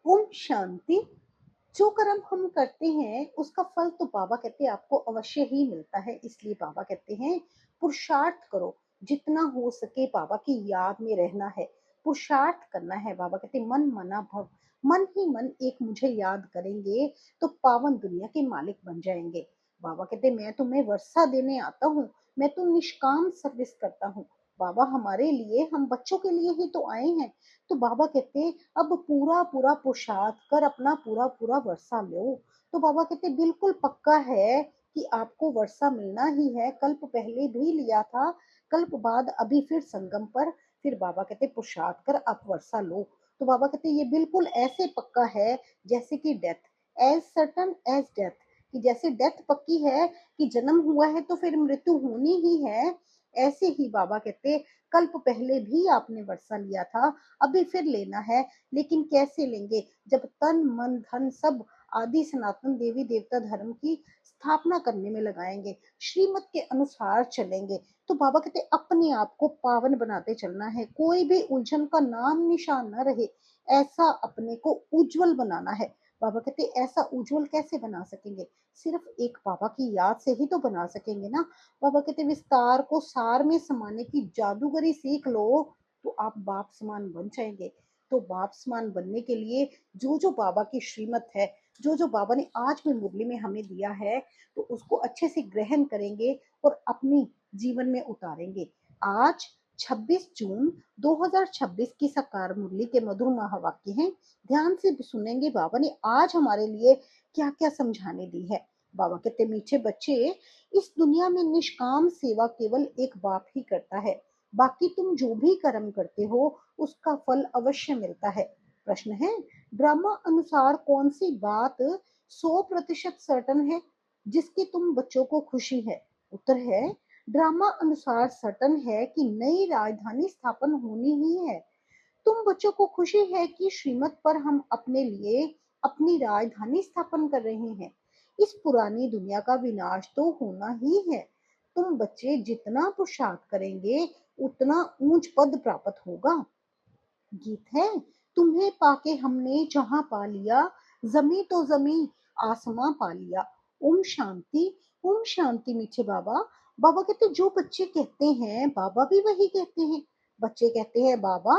ओम शांति। जो कर्म हम करते हैं उसका फल तो बाबा कहते हैं आपको अवश्य ही मिलता है। इसलिए बाबा कहते हैं पुरुषार्थ करो, जितना हो सके बाबा की याद में रहना है, पुरुषार्थ करना है। बाबा कहते मन मना भव, मन ही मन एक मुझे याद करेंगे तो पावन दुनिया के मालिक बन जाएंगे। बाबा कहते मैं तुम्हें वर्षा देने आता हूँ, मैं तो निष्काम सर्विस करता हूँ। बाबा हमारे लिए, हम बच्चों के लिए ही तो आए हैं। तो बाबा कहते अब पूरा पूरा पुरुषार्थ कर अपना पूरा पूरा वर्षा लो। तो बाबा कहते बिल्कुल पक्का है कि आपको वर्षा मिलना ही है। कल्प पहले भी लिया था, कल्प बाद अभी फिर संगम पर, फिर बाबा कहते पुरुषार्थ कर आप वर्षा लो। तो बाबा कहते ये बिल्कुल ऐसे पक्का है जैसे कि death, as certain as death, कि जैसे डेथ पक्की है कि जन्म हुआ है तो फिर मृत्यु होनी ही है। ऐसे ही बाबा कहते कल्प पहले भी आपने वर्षा लिया था, अभी फिर लेना है। लेकिन कैसे लेंगे? जब तन मन धन सब आदि सनातन देवी देवता धर्म की स्थापना करने में लगाएंगे, श्रीमत के अनुसार चलेंगे। तो बाबा कहते अपने आप को पावन बनाते चलना है, कोई भी उलझन का नाम निशान न रहे, ऐसा अपने को उज्जवल बनाना है। बाबा कहते ऐसा उज्जवल कैसे बना सकेंगे? सिर्फ एक बाबा की याद से ही तो बना सकेंगे ना। बाबा कहते विस्तार को सार में समाने की जादूगरी सीख लो तो आप बाप समान बन जाएंगे। तो बाप समान बनने के लिए जो जो बाबा की श्रीमत है, जो जो बाबा ने आज भी मुरली में हमें दिया है, तो उसको अच्छे से ग्रहण करेंगे और अपनी जीवन में उतारेंगे। आज 26 जून 2026 की साकार मुरली के मधुर महावाक्य हैं। ध्यान से सुनेंगे बाबा ने आज हमारे लिए क्या क्या समझाने दी है। बाबा कहते मीठे बच्चे, इस दुनिया में निष्काम सेवा केवल एक बाप ही करता है। बाकी तुम जो भी कर्म करते हो उसका फल अवश्य मिलता है। प्रश्न है, ड्रामा अनुसार कौन सी बात 100% सर्टन है जिसकी तुम बच्चों को खुशी है? उत्तर है, ड्रामा अनुसार सर्टन है कि नई राजधानी स्थापन होनी ही है। तुम बच्चों को खुशी है कि श्रीमत पर हम अपने लिए अपनी राजधानी स्थापन कर रहे हैं। इस पुरानी दुनिया का विनाश तो होना ही है। तुम बच्चे जितना पुरुषार्थ करेंगे उतना ऊंच पद प्राप्त होगा। गीत है, तुम्हें पाके हमने जहां पा लिया, जमी तो जमी आसमां पा लिया। ओम शांति। ओम शांति मीठे बाबा। बाबा कहते जो बच्चे कहते हैं बाबा भी वही कहते हैं। बच्चे कहते हैं बाबा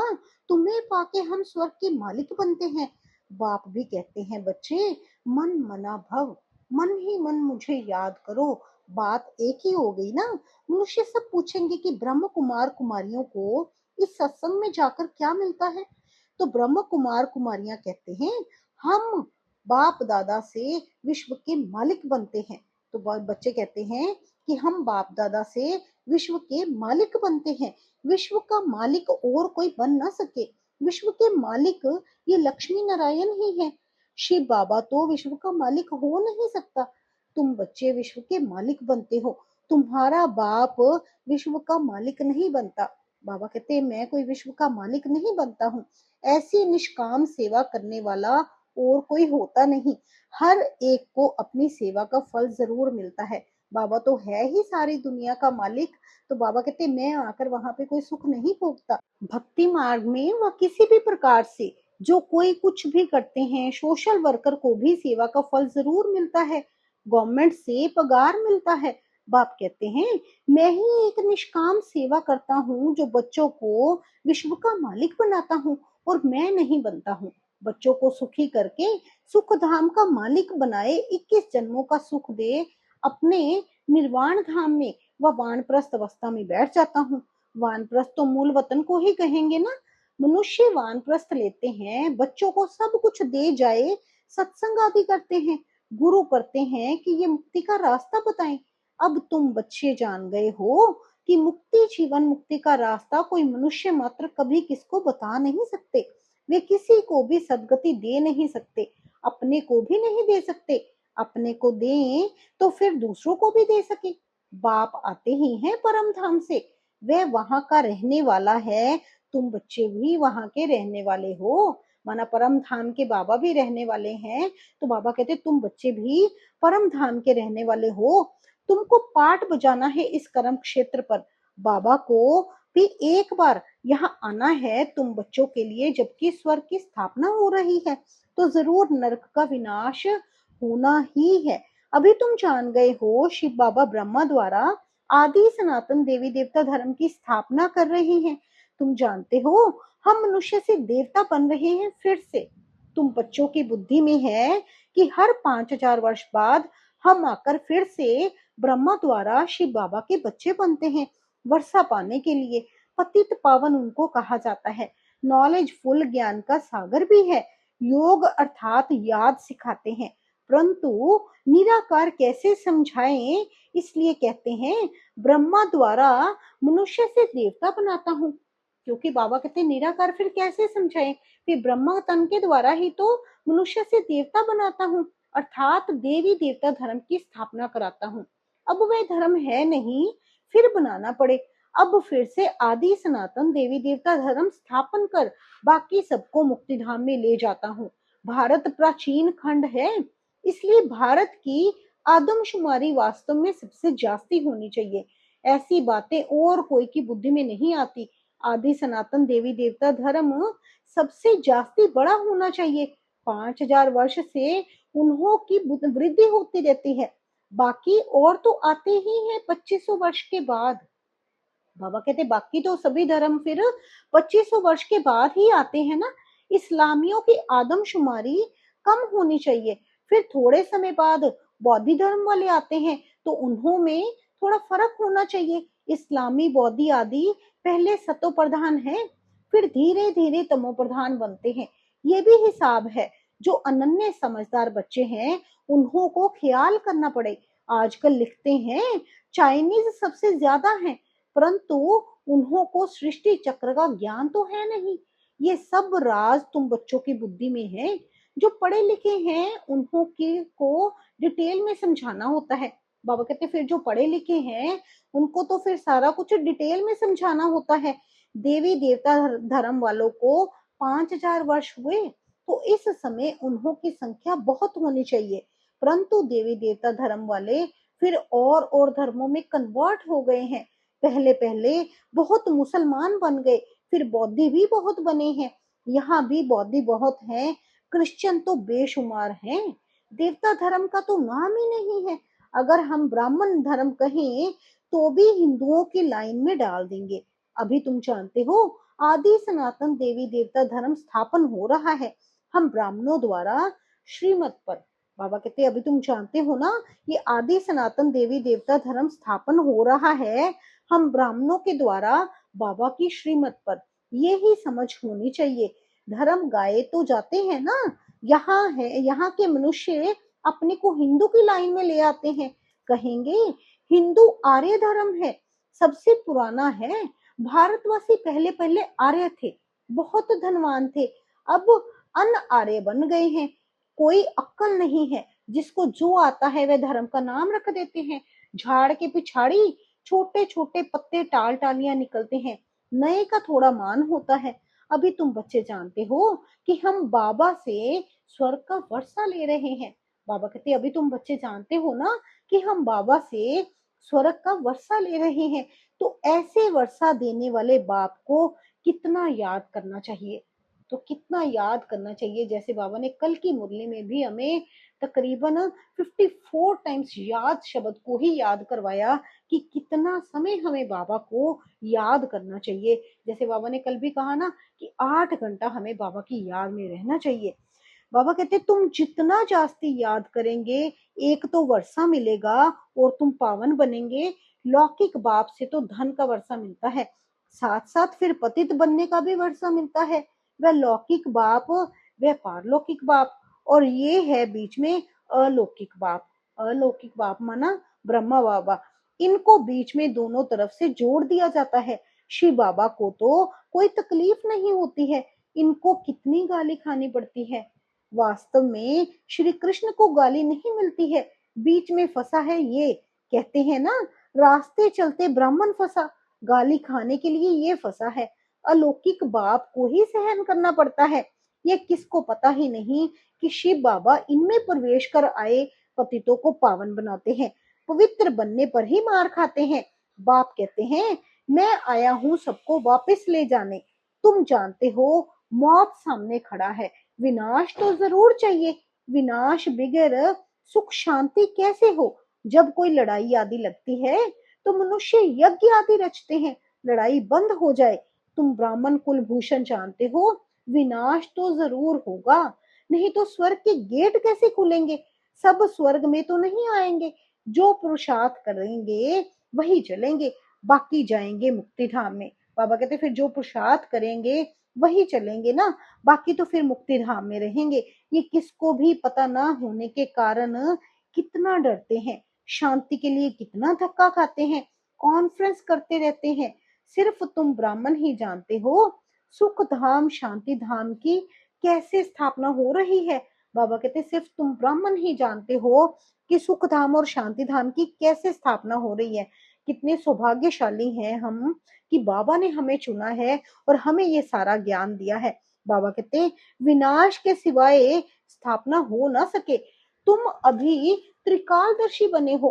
तुम्हें पाके हम स्वर्ग के मालिक बनते हैं। बाप भी कहते हैं बच्चे मन मना भव, मन ही मन मुझे याद करो। बात एक ही हो गई ना। मनुष्य सब पूछेंगे कि ब्रह्म कुमार कुमारियों को इस सत्संग में जाकर क्या मिलता है? तो ब्रह्म कुमार कुमारियां कहते हैं हम बाप दादा से विश्व के मालिक बनते हैं। तो बच्चे कहते हैं कि हम बाप दादा से विश्व के मालिक बनते हैं। विश्व का मालिक और कोई बन ना सके। विश्व के मालिक ये लक्ष्मी नारायण ही है। शिव बाबा तो विश्व का मालिक हो नहीं सकता। तुम बच्चे विश्व के मालिक बनते हो, तुम्हारा बाप विश्व का मालिक नहीं बनता। बाबा कहते हैं मैं कोई विश्व का मालिक नहीं बनता हूँ। ऐसी निष्काम सेवा करने वाला और कोई होता नहीं। हर एक को अपनी सेवा का फल जरूर मिलता है। बाबा तो है ही सारी दुनिया का मालिक। तो बाबा कहते मैं आकर वहां पे कोई सुख नहीं भोगता। भक्ति मार्ग में व किसी भी प्रकार से जो कोई कुछ भी करते हैं, सोशल वर्कर को भी सेवा का फल जरूर मिलता है, गवर्नमेंट से पगार मिलता है। बाप कहते हैं मैं ही एक निष्काम सेवा करता हूँ जो बच्चों को विश्व का मालिक बनाता हूँ और मैं नहीं बनता हूँ। बच्चों को सुखी करके सुख धाम का मालिक बनाए, 21 जन्मों का सुख दे, अपने निर्वाण धाम में व वानप्रस्थ अवस्था में बैठ जाता हूँ। वानप्रस्थ तो मूल वतन को ही कहेंगे ना। मनुष्य वानप्रस्थ लेते हैं, बच्चों को सब कुछ दे जाए, सत्संग आदि करते हैं, गुरु करते हैं कि ये मुक्ति का रास्ता बताएं। अब तुम बच्चे जान गए हो कि मुक्ति, जीवन मुक्ति का रास्ता कोई मनुष्य मात्र कभी किसको बता नहीं सकते। वे किसी को भी सदगति दे नहीं सकते, अपने को भी नहीं दे सकते। अपने को दें तो फिर दूसरों को भी दे सके। बाप आते ही हैं परम धाम से, वह वहां का रहने वाला है। तुम बच्चे भी वहां के रहने वाले हो, माना परम धाम के बाबा भी रहने वाले हैं। तो बाबा कहते तुम बच्चे भी परम धाम के रहने वाले हो। तुमको पाठ बजाना है इस कर्म क्षेत्र पर। बाबा को भी एक बार यहाँ आना है तुम बच्चों के लिए, जबकि स्वर्ग की स्थापना हो रही है, तो जरूर नरक का विनाश होना ही है। अभी तुम जान गए हो शिव बाबा ब्रह्मा द्वारा आदि सनातन देवी देवता धर्म की स्थापना कर रहे हैं। तुम जानते हो हम मनुष्य से देवता बन रहे हैं फिर से। तुम बच्चों की बुद्धि में है कि हर 5000 वर्ष बाद हम आकर फिर से ब्रह्मा द्वारा शिव बाबा के बच्चे बनते हैं, वर्षा पाने के लिए। पतित पावन उनको कहा जाता है। नॉलेजफुल ज्ञान का सागर भी है। योग अर्थात याद सिखाते हैं, परंतु निराकार कैसे समझाएं, इसलिए कहते हैं ब्रह्मा द्वारा मनुष्य से देवता बनाता हूँ। क्योंकि बाबा कहते हैं निराकार फिर कैसे समझाएं, फिर ब्रह्मा तन के द्वारा ही तो मनुष्य से देवता बनाता हूँ, अर्थात देवी देवता धर्म की स्थापना कराता हूँ। अब वह धर्म है नहीं, फिर बनाना पड़े। अब फिर से आदि सनातन देवी देवता धर्म स्थापन कर बाकी सबको मुक्ति धाम में ले जाता हूँ। भारत प्राचीन खंड है, इसलिए भारत की आदमशुमारी वास्तव में सबसे जास्ती होनी चाहिए। ऐसी बातें और कोई की बुद्धि में नहीं आती। आदि सनातन देवी देवता धर्म सबसे जास्ती बड़ा होना चाहिए। 5000 वर्ष से उन्हों की वृद्धि होती रहती है, बाकी और तो आते ही हैं 2500 वर्ष के बाद। बाबा कहते बाकी तो सभी धर्म फिर 2500 वर्ष के बाद ही आते हैं ना। इस्लामियों की आदमशुमारी कम होनी चाहिए, फिर थोड़े समय बाद बौद्ध धर्म वाले आते हैं, तो उन्हों में थोड़ा फर्क होना चाहिए। इस्लामी बौद्ध आदि पहले सतो प्रधान है, फिर धीरे धीरे तमो प्रधान बनते हैं। ये भी हिसाब है। जो अनन्य समझदार बच्चे हैं उन्हों को ख्याल करना पड़े। आजकल लिखते हैं चाइनीज सबसे ज्यादा है, परंतु उन्हों को सृष्टि चक्र का ज्ञान तो है नहीं। ये सब राज तुम बच्चों की बुद्धि में है। जो पढ़े लिखे हैं उन्हों के को डिटेल में समझाना होता है। बाबा कहते फिर जो पढ़े लिखे हैं उनको तो फिर सारा कुछ डिटेल में समझाना होता है। देवी देवता धर्म वालों को 5000 वर्ष हुए, तो इस समय उन्हों की संख्या बहुत होनी चाहिए। परंतु देवी देवता धर्म वाले फिर और धर्मों में कन्वर्ट हो गए हैं। पहले पहले बहुत मुसलमान बन गए, फिर बौद्धि भी बहुत बने हैं। यहाँ भी बौद्धि बहुत हैं, क्रिश्चियन तो बेशुमार हैं। देवता धर्म का तो नाम ही नहीं है। अगर हम ब्राह्मण धर्म कहें तो भी हिंदुओं की लाइन में डाल देंगे। अभी तुम जानते हो आदि सनातन देवी देवता धर्म स्थापन हो रहा है हम ब्राह्मणों द्वारा श्रीमत पर। बाबा कहते अभी तुम जानते हो ना, ये आदि सनातन देवी देवता धर्म स्थापन हो रहा है हम ब्राह्मणों के द्वारा बाबा की श्रीमत पर। ये ही समझ होनी चाहिए। धर्म गाए तो जाते हैं ना। यहाँ के मनुष्य अपने को हिंदू की लाइन में ले आते हैं। कहेंगे हिंदू आर्य धर्म है, सबसे पुराना है। भारतवासी पहले पहले आर्य थे, बहुत धनवान थे, अब अन आर्य बन गए हैं। कोई अक्ल नहीं है, जिसको जो आता है वह धर्म का नाम रख देते हैं। झाड़ के पिछाड़ी छोटे छोटे पत्ते टाल टालियां निकलते हैं, नए का थोड़ा मान होता है। अभी तुम बच्चे जानते हो कि हम बाबा से स्वर्ग का वर्षा ले रहे हैं। बाबा कहते अभी तुम बच्चे जानते हो ना कि हम बाबा से स्वर्ग का वर्षा ले रहे हैं, तो ऐसे वर्षा देने वाले बाप को कितना याद करना चाहिए। तो कितना याद करना चाहिए, जैसे बाबा ने कल की मुरली में भी हमें तकरीबन 54 टाइम्स याद शब्द को ही याद करवाया कि कितना समय हमें बाबा को याद करना चाहिए। जैसे बाबा ने कल भी कहा ना कि 8 घंटा हमें बाबा की याद में रहना चाहिए। बाबा कहते तुम जितना जास्ती याद करेंगे, एक तो वर्षा मिलेगा और तुम पावन बनेंगे। लौकिक बाप से तो धन का वर्षा मिलता है, साथ साथ फिर पतित बनने का भी वर्षा मिलता है। वह लौकिक बाप, वह पारलौकिक बाप, और ये है बीच में अलौकिक बाप। अलौकिक बाप माना ब्रह्मा बाबा। इनको बीच में दोनों तरफ से जोड़ दिया जाता है। शिव बाबा को तो कोई तकलीफ नहीं होती है, इनको कितनी गाली खानी पड़ती है। वास्तव में श्री कृष्ण को गाली नहीं मिलती है, बीच में फंसा है ये। कहते हैं ना रास्ते चलते ब्राह्मण फंसा, गाली खाने के लिए ये फंसा है। अलौकिक बाप को ही सहन करना पड़ता है। ये किसको पता ही नहीं कि शिव बाबा इनमें प्रवेश कर आए पतितों को पावन बनाते हैं, पवित्र बनने पर ही मार खाते हैं। बाप कहते हैं मैं आया हूँ सबको वापस ले जाने। तुम जानते हो मौत सामने खड़ा है, विनाश तो जरूर चाहिए। विनाश बगैर सुख शांति कैसे हो? जब कोई लड़ाई आदि लगती है तो मनुष्य यज्ञ आदि रचते हैं, लड़ाई बंद हो जाए। तुम ब्राह्मण कुलभूषण जानते हो विनाश तो जरूर होगा, नहीं तो स्वर्ग के गेट कैसे खुलेंगे? सब स्वर्ग में तो नहीं आएंगे, जो पुरुषार्थ करेंगे वही चलेंगे, बाकी जाएंगे मुक्ति धाम में। बाबा कहते फिर जो पुरुषार्थ करेंगे वही चलेंगे ना, बाकी तो फिर मुक्ति धाम में रहेंगे। ये किसको भी पता ना होने के कारण कितना डरते हैं, शांति के लिए कितना धक्का खाते हैं, कॉन्फ्रेंस करते रहते हैं। सिर्फ तुम ब्राह्मण ही जानते हो सुख धाम शांति धाम की कैसे स्थापना हो रही है। बाबा कहते सिर्फ तुम ब्राह्मण ही जानते हो कि सुख धाम और शांति धाम की कैसे स्थापना हो रही है। कितने सौभाग्यशाली हैं हम कि बाबा ने हमें चुना है और हमें ये सारा ज्ञान दिया है। बाबा कहते विनाश के सिवाय स्थापना हो ना सके। तुम अभी त्रिकालदर्शी बने हो,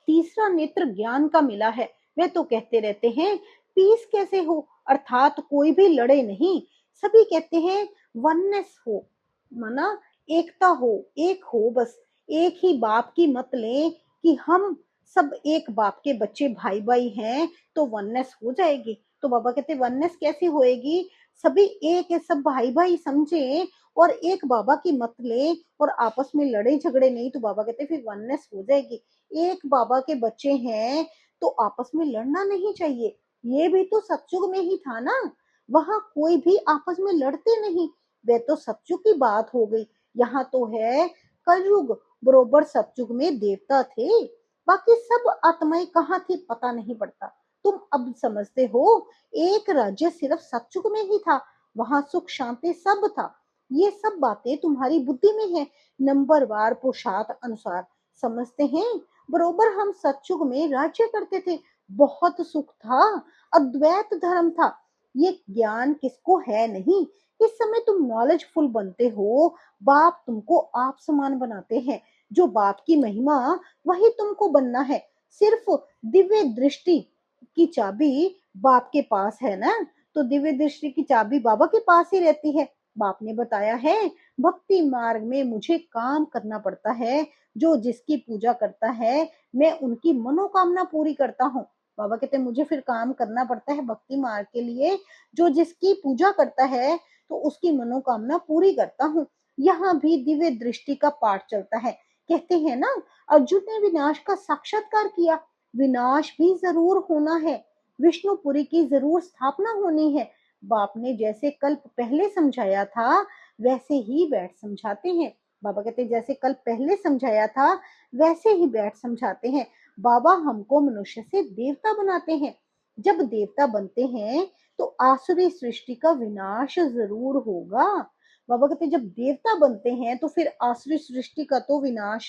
तीसरा नेत्र ज्ञान का मिला है। वे तो कहते रहते हैं पीस कैसे हो, अर्थात कोई भी लड़े नहीं। सभी कहते हैं वननेस हो, माना एकता हो, एक हो बस। एक ही बाप की मत लें कि हम सब एक बाप के बच्चे भाई भाई हैं तो वननेस हो जाएगी। तो बाबा कहते वननेस कैसे होएगी? सभी एक है, सब भाई भाई समझे और एक बाबा की मत ले और आपस में लड़े झगड़े नहीं, तो बाबा कहते फिर वननेस हो जाएगी। एक बाबा के बच्चे हैं तो आपस में लड़ना नहीं चाहिए। ये भी तो सतयुग में ही था ना, वहां कोई भी आपस में लड़ते नहीं। वे तो सतयुग की बात हो गई, यहाँ तो है कलयुग। बरोबर सतयुग में देवता थे, बाकी सब आत्माएं कहाँ थी पता नहीं पड़ता। तुम अब समझते हो एक राज्य सिर्फ सतयुग में ही था, वहां सुख शांति सब था। ये सब बातें तुम्हारी बुद्धि में है, नंबरवार पुरुषार्थ अनुसार समझते हैं। बरोबर हम सतयुग में राज्य करते थे, बहुत सुख था, अद्वैत धर्म था। ये ज्ञान किसको है नहीं। इस समय तुम नॉलेजफुल बनते हो, बाप तुमको आप समान बनाते हैं। जो बाप की महिमा वही तुमको बनना है। सिर्फ दिव्य दृष्टि की चाबी बाप के पास है ना, तो दिव्य दृष्टि की चाबी बाबा के पास ही रहती है। बाप ने बताया है भक्ति मार्ग में मुझे काम करना पड़ता है, जो जिसकी पूजा करता है मैं उनकी मनोकामना पूरी करता हूँ। बाबा कहते हैं मुझे फिर काम करना पड़ता है भक्ति मार्ग के लिए, जो जिसकी पूजा करता है तो उसकी मनोकामना पूरी करता हूँ। यहाँ भी दिव्य दृष्टि का पाठ चलता है। कहते हैं ना अर्जुन ने विनाश का साक्षात्कार किया, विनाश भी जरूर होना है, विष्णुपुरी की जरूर स्थापना होनी है। बाप ने जैसे कल्प पहले समझाया था वैसे ही बैठ समझाते हैं। बाबा कहते हैं जैसे कल पहले समझाया था वैसे ही बैठ समझाते हैं। बाबा हमको मनुष्य से देवता बनाते हैं। जब देवता बनते हैं तो आसुरी सृष्टि का विनाश जरूर होगा। बाबा कहते हैं जब देवता बनते हैं तो फिर आसुरी सृष्टि का तो विनाश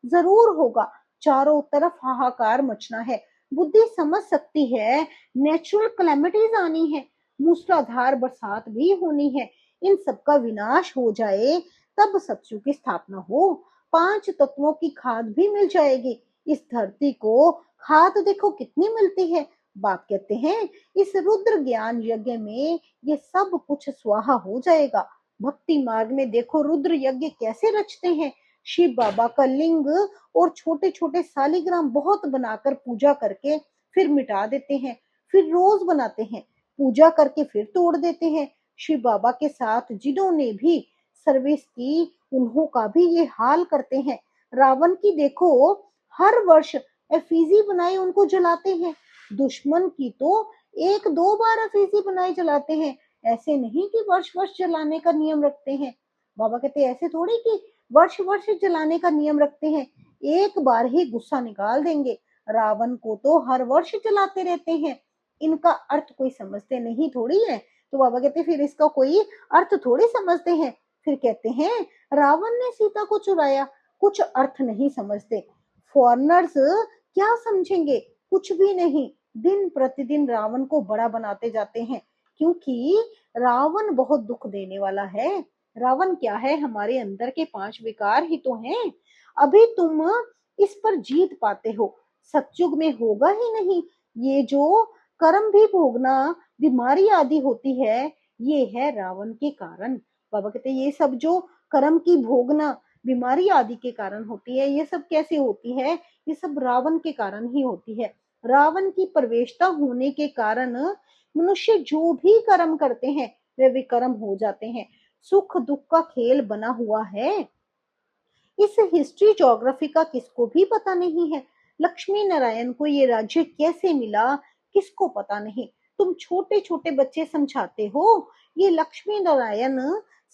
जरूर होगा। चारों तरफ हाहाकार मचना है। बुद्धि समझ सकती है नेचुरल कैलेमिटीज आनी है, मूसलाधार बरसात भी होनी है। इन सब का विनाश हो जाए तब सत्सु की स्थापना हो। 5 तत्वों की खाद भी मिल जाएगी। इस धरती को खाद देखो कितनी मिलती है। बाप कहते हैं इस रुद्र ज्ञान यज्ञ में ये सब कुछ स्वाहा हो जाएगा। भक्ति मार्ग में देखो रुद्र यज्ञ कैसे रचते हैं। शिव बाबा का लिंग और छोटे छोटे सालिग्राम बहुत बनाकर पूजा करके फिर मिटा देते हैं, फिर रोज बनाते हैं, पूजा करके फिर तोड़ देते हैं। शिव बाबा के साथ जिन्होंने भी सर्विस की उन्हों का भी ये हाल करते हैं। रावण की देखो हर वर्ष एफिजी बनाए उनको जलाते हैं। दुश्मन की तो 1-2 बार एफिजी बनाए जलाते हैं, ऐसे नहीं कि वर्ष वर्ष जलाने का नियम रखते हैं। बाबा कहते हैं ऐसे थोड़ी कि वर्ष वर्ष जलाने का नियम रखते हैं, एक बार ही गुस्सा निकाल देंगे। रावण को तो हर वर्ष जलाते रहते हैं। इनका अर्थ कोई समझते नहीं थोड़ी है। तो बाबा कहते फिर इसका कोई अर्थ थोड़ी समझते हैं। फिर कहते हैं रावण ने सीता को चुराया, कुछ अर्थ नहीं समझते। फॉरनर्स क्या समझेंगे, कुछ भी नहीं। दिन प्रतिदिन रावण को बड़ा बनाते जाते हैं, क्योंकि रावण बहुत दुख देने वाला है। रावण क्या है, हमारे अंदर के 5 विकार ही तो हैं। अभी तुम इस पर जीत पाते हो, सतयुग में होगा ही नहीं। ये जो कर्म भी भोगना बीमारी आदि होती है, ये है रावण के कारण। बाबा कहते हैं ये सब जो कर्म की भोगना बीमारी आदि के कारण होती है, ये सब कैसे होती है? ये सब रावण के कारण ही होती है। रावण की प्रवेशता होने के कारण मनुष्य जो भी कर्म करते हैं वे विकर्म हो जाते हैं। सुख दुख का खेल बना हुआ है। इस हिस्ट्री ज्योग्राफी का किसको भी पता नहीं है। लक्ष्मी नारायण को ये राज्य कैसे मिला, किसको पता नहीं। तुम छोटे छोटे बच्चे समझाते हो। ये लक्ष्मी नारायण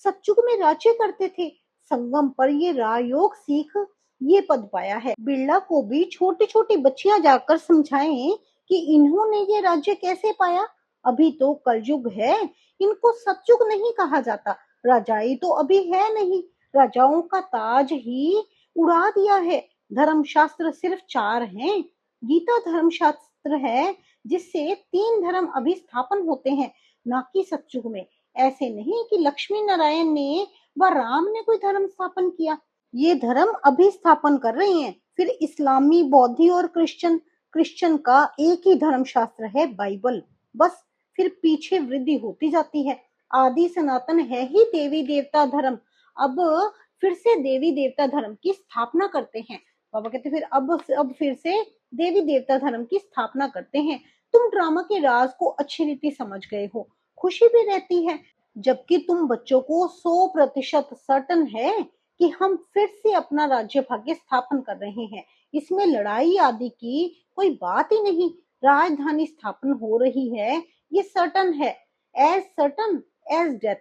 सतयुग में राज्य करते थे। संगम पर ये राजयोग सीख ये पद पाया है। बिरला को भी छोटी छोटी बच्चियां जाकर समझाएं कि इन्होंने ये राज्य कैसे पाया। अभी तो कलयुग है, इनको सतयुग नहीं कहा जाता। राजाई तो अभी है नहीं, राजाओं का ताज ही उड़ा दिया है। धर्मशास्त्र सिर्फ 4 हैं। गीता धर्मशास्त्र है जिससे 3 धर्म अभी स्थापन होते हैं, ना कि सतयुग में। ऐसे नहीं कि लक्ष्मी नारायण ने व राम ने कोई धर्म स्थापन किया। ये धर्म अभी स्थापन कर रहे हैं। फिर इस्लामी, बौद्धि और क्रिश्चियन क्रिश्चियन का एक ही धर्म शास्त्र है, बाइबल। बस फिर पीछे वृद्धि होती जाती है। आदि सनातन है ही देवी देवता धर्म। अब फिर से देवी देवता धर्म की स्थापना करते हैं। बाबा कहते फिर अब फिर से देवी देवता धर्म की स्थापना करते हैं। तुम ड्रामा के राज को अच्छी रीति समझ गए हो, खुशी भी रहती है। जबकि तुम बच्चों को 100% सर्टन है कि हम फिर से अपना राज्य भाग्य स्थापन कर रहे हैं। इसमें लड़ाई आदि की कोई बात ही नहीं। राजधानी स्थापन हो रही है, ये सर्टन है। एज सर्टन एज डेथ,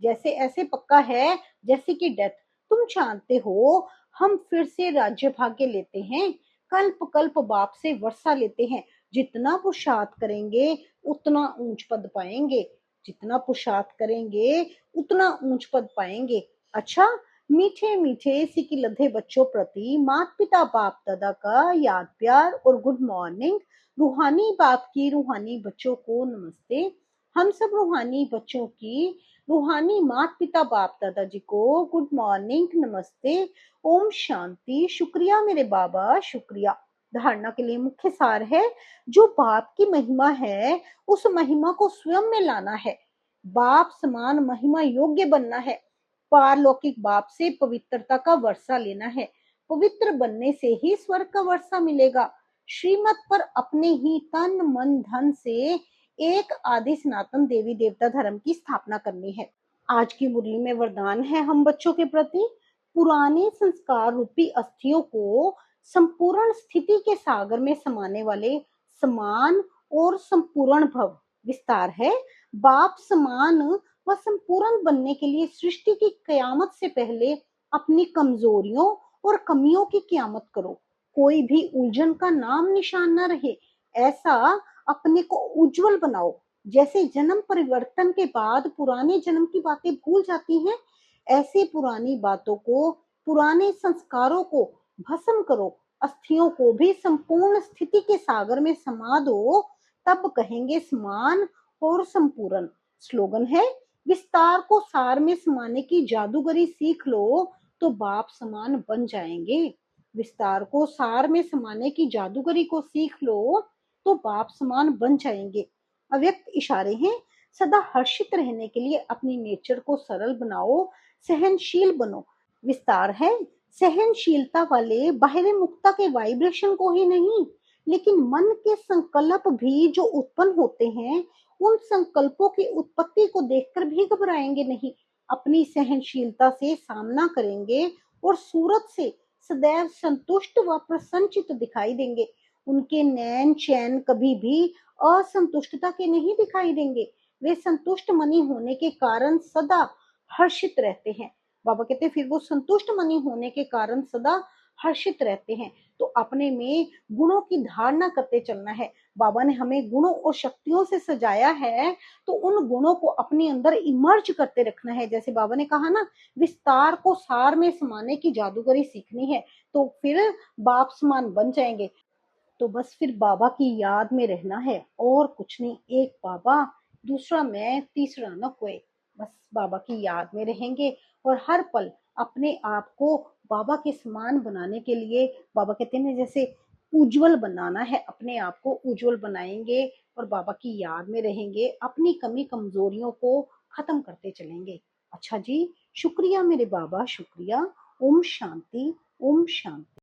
जैसे ऐसे पक्का है जैसे कि डेथ। तुम जानते हो हम फिर से राज्य भाग्य लेते हैं। कल्प कल्प बाप से वर्षा लेते हैं। जितना पुरुषार्थ करेंगे उतना ऊंच पद पाएंगे। जितना पुरुषार्थ करेंगे उतना ऊंच पद पाएंगे। अच्छा, मीठे मीठे सिकी लधे बच्चों प्रति माता पिता बाप दादा का याद प्यार और गुड मॉर्निंग। रूहानी बाप की रूहानी बच्चों को नमस्ते। हम सब रूहानी बच्चों की रूहानी माता पिता बाप दादाजी को गुड मॉर्निंग, नमस्ते, ओम शांति। शुक्रिया मेरे बाबा, शुक्रिया। धारणा के लिए मुख्य सार है, जो बाप की महिमा है उस महिमा को स्वयं में लाना है। बाप समान महिमा योग्य बनना है। पारलौकिक बाप से पवित्रता का वर्षा लेना है। पवित्र बनने से ही स्वर्ग का वर्षा मिलेगा। श्रीमत पर अपने ही तन मन धन से एक आदि सनातन देवी देवता धर्म की स्थापना करनी है। आज की मुरली में वरदान है हम बच्चों के प्रति। पुराने संस्कार रूपी अस्थियों को संपूर्ण स्थिति के सागर में समाने वाले समान और संपूर्ण भव। विस्तार है, बाप समान व संपूर्ण बनने के लिए सृष्टि की कयामत से पहले अपनी कमजोरियों और कमियों की क्यामत करो। कोई भी उलझन का नाम निशान न रहे। ऐसा अपने को उज्जवल बनाओ। जैसे जन्म परिवर्तन के बाद पुराने जन्म की बातें भूल जाती हैं, ऐसे पुरानी बातों को, पुराने संस्कारों को भस्म करो। अस्थियों को भी संपूर्ण स्थिति के सागर में समा दो, तब कहेंगे समान और संपूर्ण। स्लोगन है, विस्तार को सार में समाने की जादूगरी सीख लो तो बाप समान बन जाएंगे। विस्तार को सार में समाने की जादूगरी को सीख लो तो बाप समान बन जाएंगे। अव्यक्त इशारे हैं, सदा हर्षित रहने के लिए अपनी नेचर को सरल बनाओ, सहनशील बनो। विस्तार है, सहनशीलता वाले बाहरी मुक्ता के वाइब्रेशन को ही नहीं, लेकिन मन के संकल्प भी जो उत्पन्न होते हैं, उन संकल्पों की उत्पत्ति को देखकर भी घबराएंगे नहीं। अपनी सहनशीलता से सामना करेंगे और सूरत से सदैव संतुष्ट व प्रसन्नचित दिखाई देंगे। उनके नैन चैन कभी भी असंतुष्टता के नहीं दिखाई देंगे। वे संतुष्ट मनी होने के कारण सदा हर्षित रहते हैं। बाबा कहते हैं फिर वो संतुष्ट मनी होने के कारण सदा हर्षित रहते हैं। तो अपने में गुणों की धारणा करते चलना है। बाबा ने हमें गुणों और शक्तियों से सजाया है, तो उन गुणों को अपने अंदर इमर्ज करते रखना है। जैसे बाबा ने कहा ना, विस्तार को सार में समाने की जादूगरी सीखनी है, तो फिर बाप समान बन जाएंगे। तो बस फिर बाबा की याद में रहना है और कुछ नहीं। एक बाबा, दूसरा मैं, तीसरा न कोई। बस बाबा की याद में रहेंगे और हर पल अपने आप को बाबा के समान बनाने के लिए, बाबा कहते हैं जैसे उज्जवल बनाना है, अपने आप को उज्जवल बनाएंगे। और बाबा की याद में रहेंगे, अपनी कमी कमजोरियों को खत्म करते चलेंगे। अच्छा जी, शुक्रिया मेरे बाबा, शुक्रिया। ओम शांति, ओम शांति।